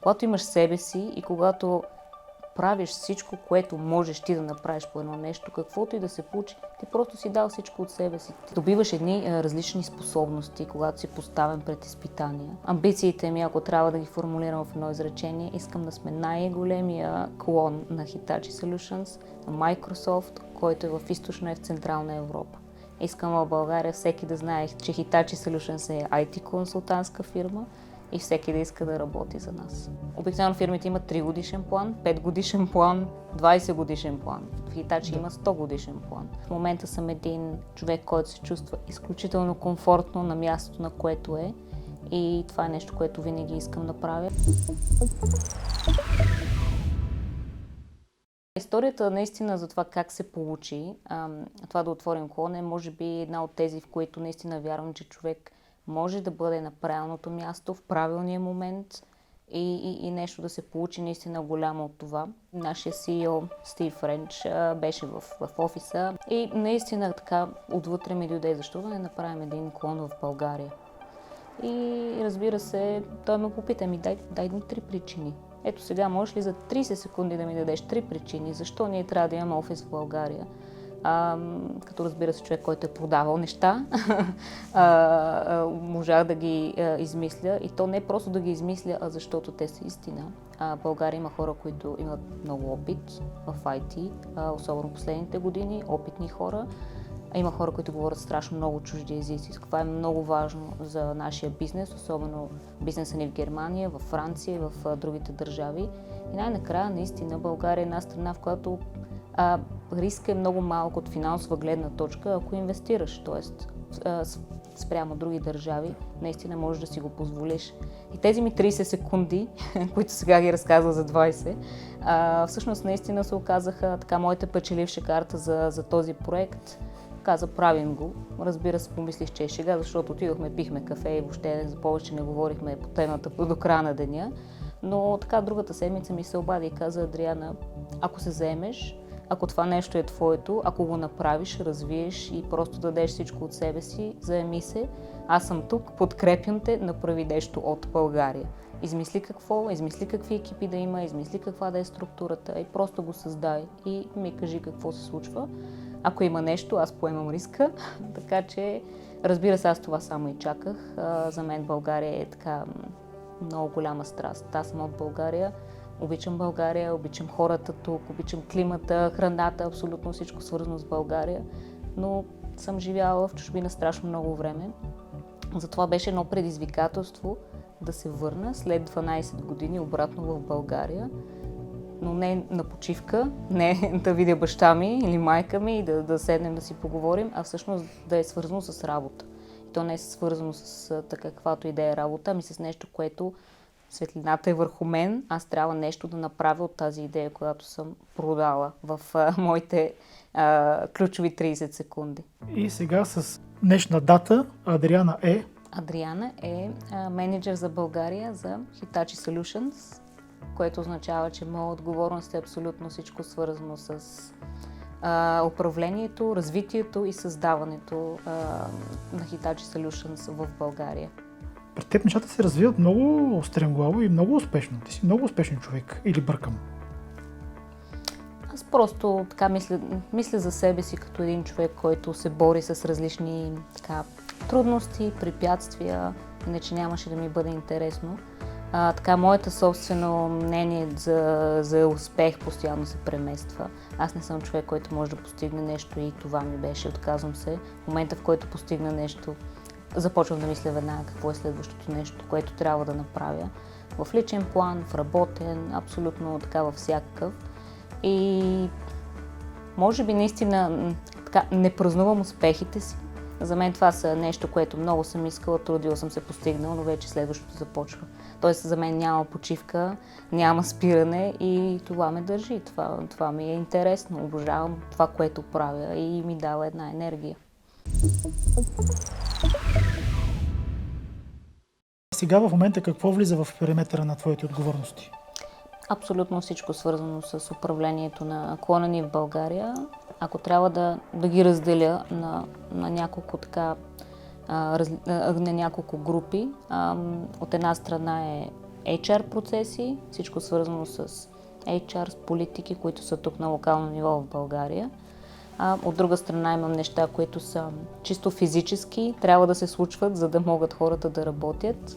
Когато имаш себе си и когато правиш всичко, което можеш ти да направиш по едно нещо, каквото и да се получи, ти просто си дал всичко от себе си. Ти добиваш едни различни способности, когато си поставен пред изпитания. Амбициите ми, ако трябва да ги формулирам в едно изречение, искам да сме най-големия клон на Hitachi Solutions, на Microsoft, който е в Източна и в Централна Европа. Искам в България всеки да знае, че Hitachi Solutions е IT консултантска фирма, и всеки да иска да работи за нас. Обикновено фирмите имат 3 годишен план, 5 годишен план, 20 годишен план. В Hitachi има 100 годишен план. В момента съм един човек, който се чувства изключително комфортно на мястото, на което е. И това е нещо, което винаги искам да правя. Историята наистина за това как се получи, това да отворим клон е може би една от тези, в които наистина вярвам, че човек може да бъде на правилното място, в правилния момент и нещо да се получи наистина голямо от това. Нашия CEO Стив Френч беше в офиса и наистина така отвътре ми дойде защо да не направим един клон в България. И разбира се, той ме попита дай ми 3 причини. Ето сега можеш ли за 30 секунди да ми дадеш 3 причини, защо ние трябва да имаме офис в България? Като разбира се човек, който е продавал неща, можах да ги измисля и то не просто да ги измисля, а защото те са истина. България има хора, които имат много опит в IT, особено последните години, опитни хора. Има хора, които говорят страшно много чужди езици. Това е много важно за нашия бизнес, особено бизнеса ни в Германия, в Франция и в другите държави. И най-накрая, наистина, България е една страна, в която рискът е много малък от финансова гледна точка, ако инвестираш, т.е. спрямо други държави, наистина можеш да си го позволиш. И тези ми 30 секунди, които сега ги разказва за 20, всъщност наистина се оказаха така моята печеливша карта за този проект. Каза, правим го. Разбира се, помислих, че е шега, защото отидохме, пихме кафе и въобще за повече не говорихме по темата до края на деня. Но така другата седмица ми се обади и каза, Адриана, ако се заемеш, ако това нещо е твоето, ако го направиш, развиеш и просто дадеш всичко от себе си, заеми се. Аз съм тук, подкрепям те, направи нещо от България. Измисли какво, измисли какви екипи да има, измисли каква да е структурата и просто го създай и ми кажи какво се случва. Ако има нещо, аз поемам риска, така че разбира се, аз това само и чаках. За мен България е така много голяма страст. Аз съм от България. Обичам България, обичам хората тук, обичам климата, храната, абсолютно всичко свързано с България, но съм живяла в чужбина страшно много време. Затова беше едно предизвикателство да се върна след 12 години обратно в България, но не на почивка, не да видя баща ми или майка ми и да седнем да си поговорим, а всъщност да е свързано с работа. И то не е свързано с каквато и да е работа, ами с нещо, което светлината е върху мен, аз трябва нещо да направя от тази идея, която съм продала в моите ключови 30 секунди. И сега с днешна дата Адриана е? Адриана е менеджер за България за Hitachi Solutions, което означава, че моя отговорност е абсолютно всичко свързано с управлението, развитието и създаването на Hitachi Solutions в България. Пред теб нещата се развиват много стремглаво и много успешно. Ти си много успешен човек. Или бъркам? Аз просто така мисля за себе си като един човек, който се бори с различни трудности, препятствия, иначе нямаше да ми бъде интересно. Моето собствено мнение за успех постоянно се премества. Аз не съм човек, който може да постигне нещо и това ми беше, отказвам се. В момента, в който постигна нещо, започвам да мисля веднага какво е следващото нещо, което трябва да направя. В личен план, в работен, абсолютно така във всякакъв. И може би наистина не празнувам успехите си. За мен това са нещо, което много съм искала, трудила съм се постигнала, но вече следващото започва. Тоест за мен няма почивка, няма спиране и това ме държи. Това ми е интересно. Обожавам това, което правя и ми дава една енергия. Сега в момента какво влиза в периметъра на твоите отговорности? Абсолютно всичко свързано с управлението на клона ни в България. Ако трябва да ги разделя на няколко на няколко групи. От една страна е HR процеси, всичко свързано с HR, с политики, които са тук на локално ниво в България. От друга страна имам неща, които са чисто физически, трябва да се случват, за да могат хората да работят.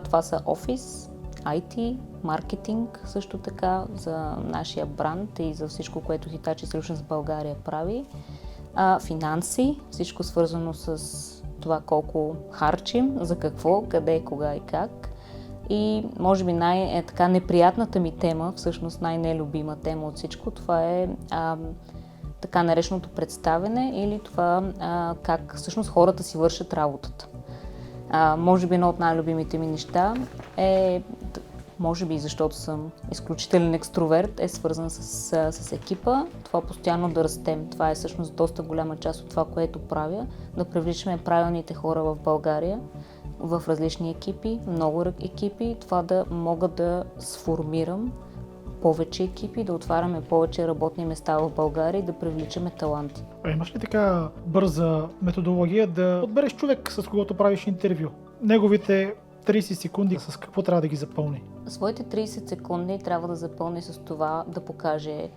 Това са офис, IT, маркетинг също така за нашия бранд и за всичко, което Hitachi Solutions България прави. Финанси, всичко свързано с това колко харчим, за какво, къде, кога и как. И може би така неприятната ми тема, всъщност най-нелюбима тема от всичко, това е така нареченото представяне или това как всъщност хората си вършат работата. Може би едно от най-любимите ми неща е, може би защото съм изключителен екстроверт, е свързан с екипа. Това постоянно да растем. Това е всъщност доста голяма част от това, което правя. Да привличаме правилните хора в България, в различни екипи, много екипи. Това да мога да сформирам повече екипи, да отваряме повече работни места в България и да привличаме таланти. Имаш ли така бърза методология да подбереш човек, с когото правиш интервю? Неговите 30 секунди с какво трябва да ги запълни? Своите 30 секунди трябва да запълни с това да покаже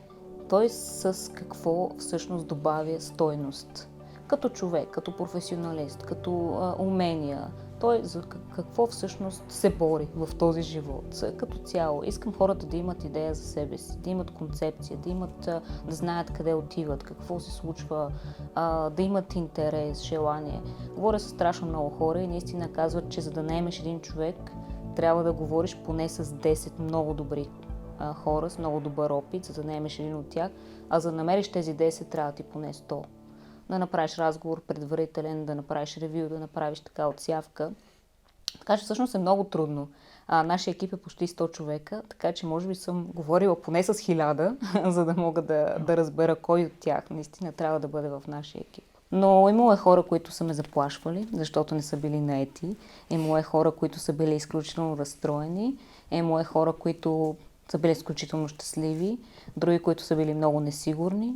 той с какво всъщност добавя стойност. Като човек, като професионалист, като умения. Той за какво всъщност се бори в този живот. Като цяло, искам хората да имат идея за себе си, да имат концепция, да знаят къде отиват, какво се случва, да имат интерес, желание. Говоря с страшно много хора и наистина казват, че за да наемеш един човек, трябва да говориш поне с 10 много добри хора, с много добър опит, за да наемеш един от тях, а за да намериш тези 10, трябва ти поне 100. Да направиш разговор предварителен, да направиш ревю, да направиш така отсявка. Така че всъщност е много трудно. Нашия екип е почти 100 човека, така че може би съм говорила поне с 1000, за да мога да разбера кой от тях наистина трябва да бъде в нашия екип. Но имало е хора, които са ме заплашвали, защото не са били наети. Имало е хора, които са били изключително разстроени. Имало е хора, които са били изключително щастливи, други, които са били много несигурни.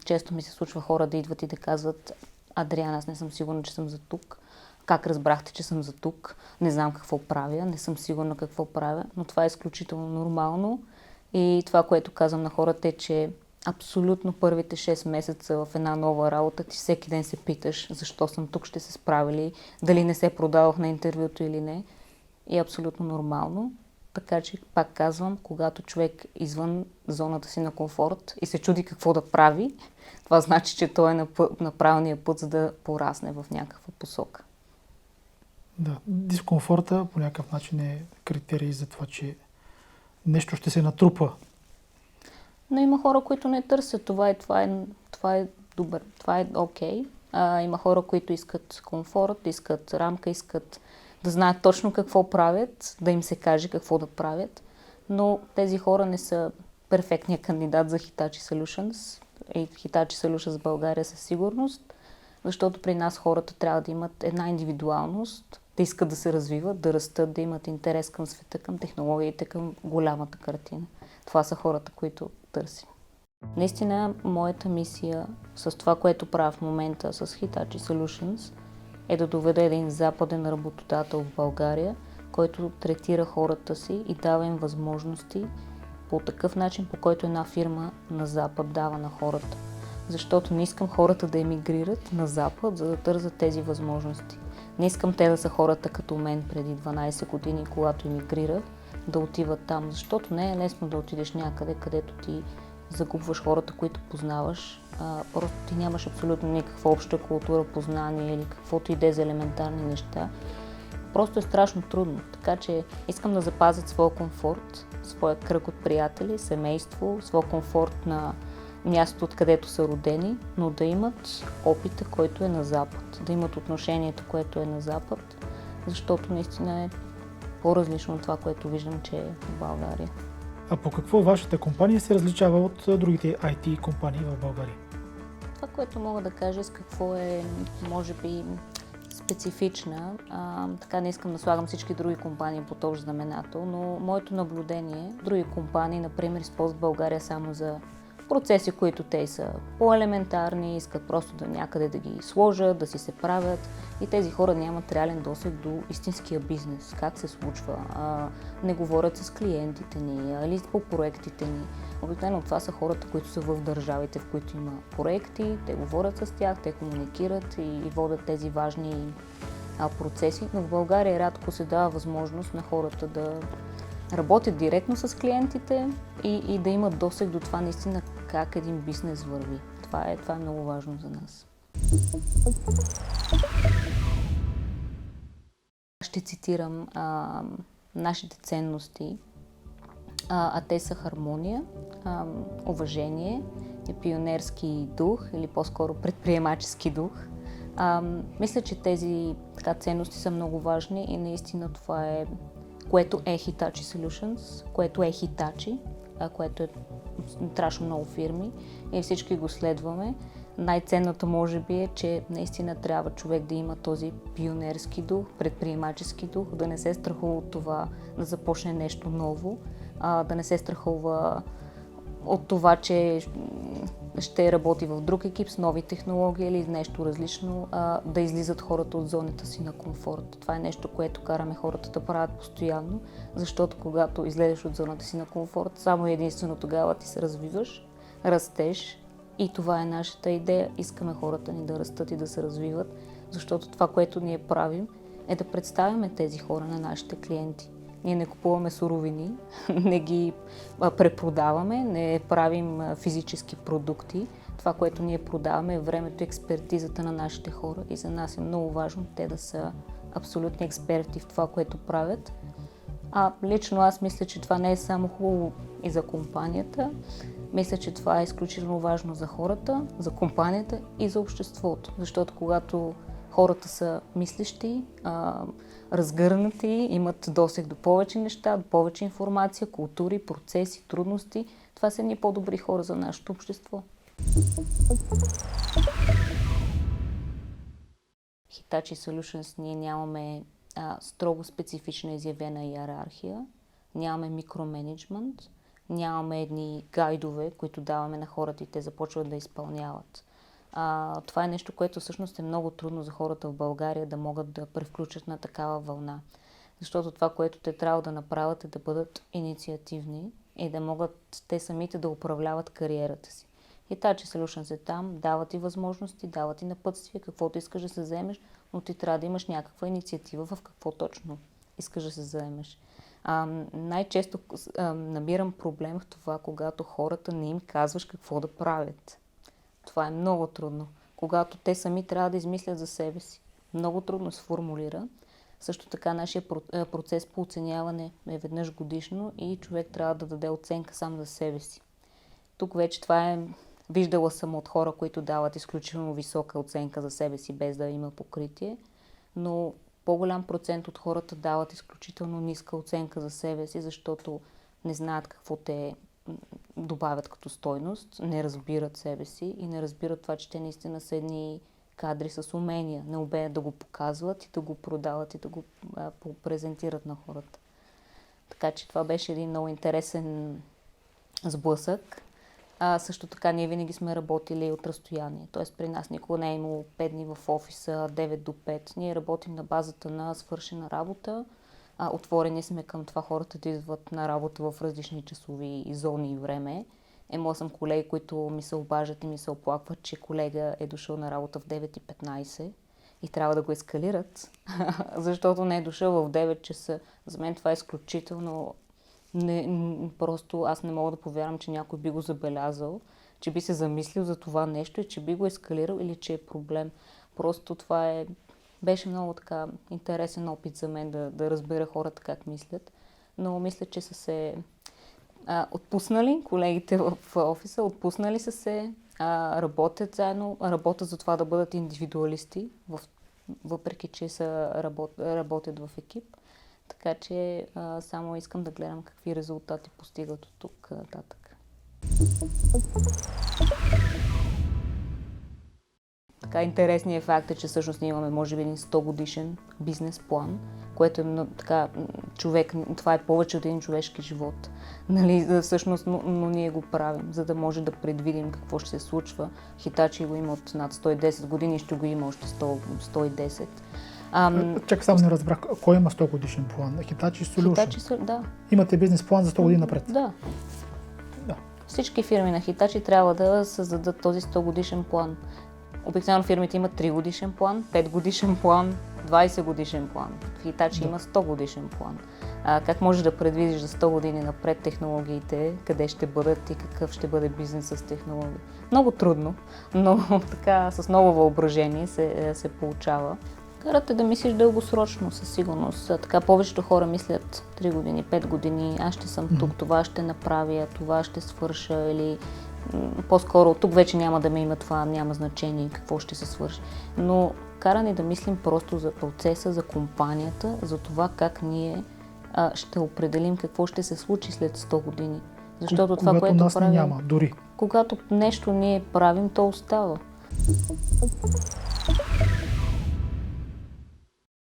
Често ми се случва хора да идват и да казват: Адриана, аз не съм сигурна, че съм за тук. Как разбрахте, че съм за тук? Не знам какво правя, не съм сигурна какво правя, но това е изключително нормално. И това, което казвам на хората е, че абсолютно първите 6 месеца в една нова работа ти всеки ден се питаш защо съм тук, ще се справя ли, дали не се продавах на интервюто или не. И е абсолютно нормално. Така че, пак казвам, когато човек извън зоната си на комфорт и се чуди какво да прави, това значи, че той е на правилния път, за да порасне в някаква посока. Да, дискомфорта по някакъв начин е критерий за това, че нещо ще се натрупа. Но има хора, които не търсят това и това е добър, това е окей. Има хора, които искат комфорт, искат рамка, искат да знаят точно какво правят, да им се каже какво да правят, но тези хора не са перфектният кандидат за Hitachi Solutions и Hitachi Solutions в България със сигурност, защото при нас хората трябва да имат една индивидуалност, да искат да се развиват, да растат, да имат интерес към света, към технологиите, към голямата картина. Това са хората, които търсим. Наистина, моята мисия с това, което правя в момента с Hitachi Solutions, е да доведе един западен работодател в България, който третира хората си и дава им възможности по такъв начин, по който една фирма на Запад дава на хората. Защото не искам хората да емигрират на Запад, за да търсят тези възможности. Не искам те да са хората като мен преди 12 години, когато емигрирах, да отиват там, защото не е лесно да отидеш някъде, където ти загубваш хората, които познаваш. Просто ти нямаш абсолютно никаква обща култура, познание или каквото иде за елементарни неща. Просто е страшно трудно. Така че искам да запазят своя комфорт, своя кръг от приятели, семейство, своя комфорт на мястото, откъдето са родени, но да имат опита, който е на Запад, да имат отношението, което е на Запад, защото наистина е по-различно от това, което виждам, че е в България. А по какво вашата компания се различава от другите IT компании в България? Това, което мога да кажа, с какво е, може би, специфична. Така не искам да слагам всички други компании под общ знаменател, но моето наблюдение, други компании, например, използват България само за процеси, които те са по-елементарни, искат просто да някъде да ги сложат, да си се правят и тези хора нямат реален досег до истинския бизнес, как се случва, не говорят с клиентите ни или по проектите ни. Обикновено това са хората, които са в държавите, в които има проекти, те говорят с тях, те комуникират и водят тези важни процеси, но в България рядко се дава възможност на хората да работят директно с клиентите и да имат досег до това наистина как един бизнес върви. Това е много важно за нас. Ще цитирам нашите ценности, а те са хармония, уважение и пионерски дух или по-скоро предприемачески дух. Мисля, че тези ценности са много важни и наистина това е което е Hitachi Solutions, което е Hitachi, което е страшно много фирми и всички го следваме. Най-ценното може би е, че наистина трябва човек да има този пионерски дух, предприемачески дух, да не се страхува от това да започне нещо ново, да не се страхува от това, че ще работи в друг екип с нови технологии или нещо различно, да излизат хората от зоната си на комфорт. Това е нещо, което караме хората да правят постоянно, защото когато излезеш от зоната си на комфорт, само единствено тогава ти се развиваш, растеш и това е нашата идея. Искаме хората ни да растат и да се развиват, защото това, което ние правим, е да представяме тези хора на нашите клиенти. Ние не купуваме суровини, не ги препродаваме, не правим физически продукти. Това, което ние продаваме е времето и експертизата на нашите хора и за нас е много важно те да са абсолютни експерти в това, което правят. Лично аз мисля, че това не е само хубаво и за компанията. Мисля, че това е изключително важно за хората, за компанията и за обществото. Защото когато хората са мислещи, разгърнати, имат досег до повече неща, до повече информация, култури, процеси, трудности. Това са едни по-добри хора за нашето общество. Hitachi Solutions ние нямаме строго специфична изявена иерархия, нямаме микроменеджмент, нямаме едни гайдове, които даваме на хората и те започват да изпълняват. Това е нещо, което всъщност е много трудно за хората в България да могат да превключат на такава вълна. Защото това, което те трябва да направят е да бъдат инициативни и да могат те самите да управляват кариерата си. Hitachi Solutions е там, дават и възможности, дават и напътствия, каквото искаш да се заемеш, но ти трябва да имаш някаква инициатива в какво точно искаш да се заемеш. Най-често намирам проблем в това, когато хората не им казваш какво да правят. Това е много трудно, когато те сами трябва да измислят за себе си. Много трудно се формулира. Също така нашия процес по оценяване е веднъж годишно и човек трябва да даде оценка сам за себе си. Тук вече това е виждала съм от хора, които дават изключително висока оценка за себе си, без да има покритие, но по-голям процент от хората дават изключително ниска оценка за себе си, защото не знаят какво те добавят като стойност, не разбират себе си и не разбират това, че те наистина са едни кадри с умения, не умеят да го показват и да го продават и да го презентират на хората. Така че това беше един много интересен сблъсък. Също така ние винаги сме работили от разстояние, т.е. при нас никога не е имало 5 дни в офиса, 9 до 5. Ние работим на базата на свършена работа. Отворени сме към това хората да идват на работа в различни часови зони и време. Имала съм колеги, които ми се обаждат и ми се оплакват, че колега е дошъл на работа в 9:15 и трябва да го ескалират, защото не е дошъл в 9 часа. За мен това е изключително... просто аз не мога да повярвам, че някой би го забелязал, че би се замислил за това нещо и че би го ескалирал или че е проблем. Просто това беше много така интересен опит за мен да разбера хората как мислят. Но мисля, че са се отпуснали колегите в офиса, отпуснали са се, работят заедно, работят за това да бъдат индивидуалисти, въпреки че работят в екип. Така че само искам да гледам какви резултати постигат от тук нататък. така интересният факт е, че всъщност ние имаме може би един 100 годишен бизнес план, което е много, така, човек, това е повече от един човешки живот. Нали, всъщност, но ние го правим, за да може да предвидим какво ще се случва. Хитачи го има от над 110 години и ще го има още 110. Чакай, само не разбрах, кой има 100 годишен план? Hitachi Solution? Да. Имате бизнес план за 100 години напред? Да. Да. Всички фирми на Hitachi трябва да създадат този 100 годишен план. Обикновено фирмите имат 3 годишен план, 5 годишен план, 20 годишен план. В Hitachi има 100 годишен план. Как можеш да предвидиш за 100 години напред технологиите, къде ще бъдат и какъв ще бъде бизнес с технологии? Много трудно, но така с ново въображение се получава. Карате да мислиш дългосрочно, със сигурност. Така повечето хора мислят 3 години, 5 години, аз ще съм тук, това ще направя, това ще свърша или по-скоро тук вече няма да ме има това, няма значение какво ще се свърши. Но кара ни да мислим просто за процеса, за компанията, за това как ние ще определим какво ще се случи след 100 години. Защото това, което нас правим, няма, дори. когато нещо ние правим, то остава.